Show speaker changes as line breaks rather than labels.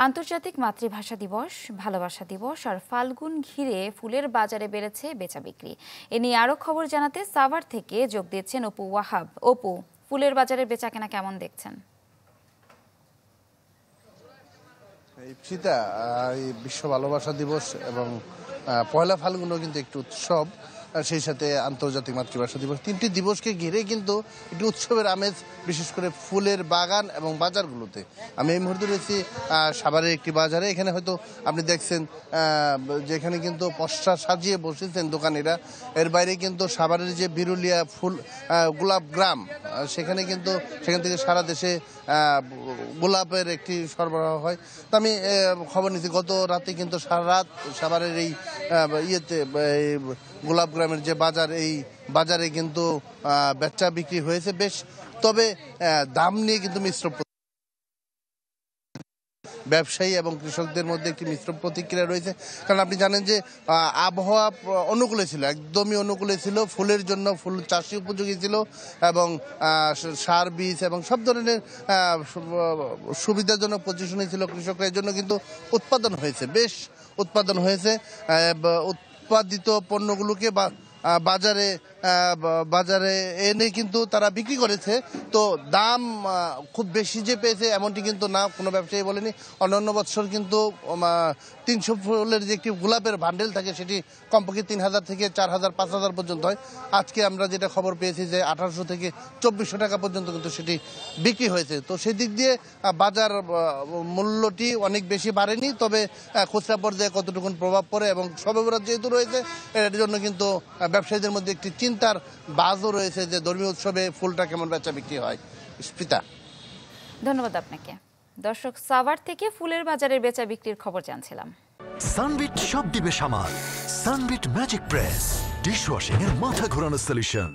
আন্তর্জাতিক মাতৃভাষা দিবস, ভালোবাসা দিবস আর ফাল্গুন ঘিরে ফুলের বাজারে বেড়েছে বেচা বিক্রি। এ নিয়ে আরো খবর জানাতে সাভার থেকে যোগ দিচ্ছেন অপু ওয়াহাব। অপু, ফুলের বাজারে বেচাকেনা কেমন দেখছেন?
বিশ্ব ভালোবাসা দিবস এবং পয়লা ফাল্গুনও কিন্তু একটি উৎসব, সেই সাথে আন্তর্জাতিক মাতৃভাষা দিবস, তিনটি দিবসকে ঘিরে কিন্তু একটি উৎসবের আমেজ, বিশেষ করে ফুলের বাগান এবং বাজারগুলোতে। আমি এই মুহূর্তে রয়েছি সাভারের একটি বাজারে। এখানে হয়তো আপনি দেখছেন যেখানে কিন্তু পসরা সাজিয়ে বসেছেন দোকানিরা। এর বাইরে কিন্তু সাভারের যে বিরুলিয়া ফুল গোলাপ গ্রাম, সেখান থেকে সারা দেশে গোলাপের একটি সরবরাহ হয়। তো আমি খবর নিচ্ছি, গত রাতে কিন্তু সারা রাত সাভারের এই গোলাপ গ্রামের যে বাজার, এই বাজারে কিন্তু বেচা বিক্রি হয়েছে বেশ। তবে দাম নিয়ে কিন্তু ব্যবসায়ী এবং কৃষকদের মধ্যে একটি মিশ্র প্রতিক্রিয়া রয়েছে। কারণ আপনি জানেন যে আবহাওয়া অনুকূলে ছিল, একদমই অনুকূলে ছিল, ফুলের জন্য ফুল চাষি উপযোগী ছিল এবং সার বীজ এবং সব ধরনের সুবিধাজনক পজিশনে ছিল কৃষকরা। এর জন্য কিন্তু উৎপাদন হয়েছে, বেশ উৎপাদন হয়েছে। উৎপাদিত পণ্যগুলোকে বাজারে এনে কিন্তু তারা বিক্রি করেছে। তো দাম খুব বেশি যে পেয়েছে এমনটি কিন্তু না, কোনো ব্যবসায়ী বলেনি। অন্যান্য বছর কিন্তু 300 ফুলের যে একটি গোলাপের বান্ডেল থাকে, সেটি কমপক্ষে 3000 থেকে 4000 5000 পর্যন্ত হয়। আজকে আমরা যেটা খবর পেয়েছি যে 1800 থেকে 2400 টাকা পর্যন্ত কিন্তু সেটি বিক্রি হয়েছে। তো সেই দিক দিয়ে বাজার মূল্যটি অনেক বেশি বাড়েনি, তবে খুচরা পর্যায়ে কতটুকু প্রভাব পড়ে এবং শবে বরাত যেহেতু রয়েছে, এর জন্য কিন্তু ব্যবসায়ীদের মধ্যে একটি চিন্তার বাজও রয়েছে যে ধর্মীয় উৎসবে ফুলটা কেমন বেচা বিক্রি হয়। স্পিতা,
ধন্যবাদ আপনাকে। দর্শক, সাভার থেকে ফুলের বাজারের বেচা বিক্রির খবর জানছিলাম।
সানবিট সব দিবে সামাল। সানবিট ম্যাজিক প্রেস ডিশওয়াশিং এর মাথা ঘোরানো সলিউশন।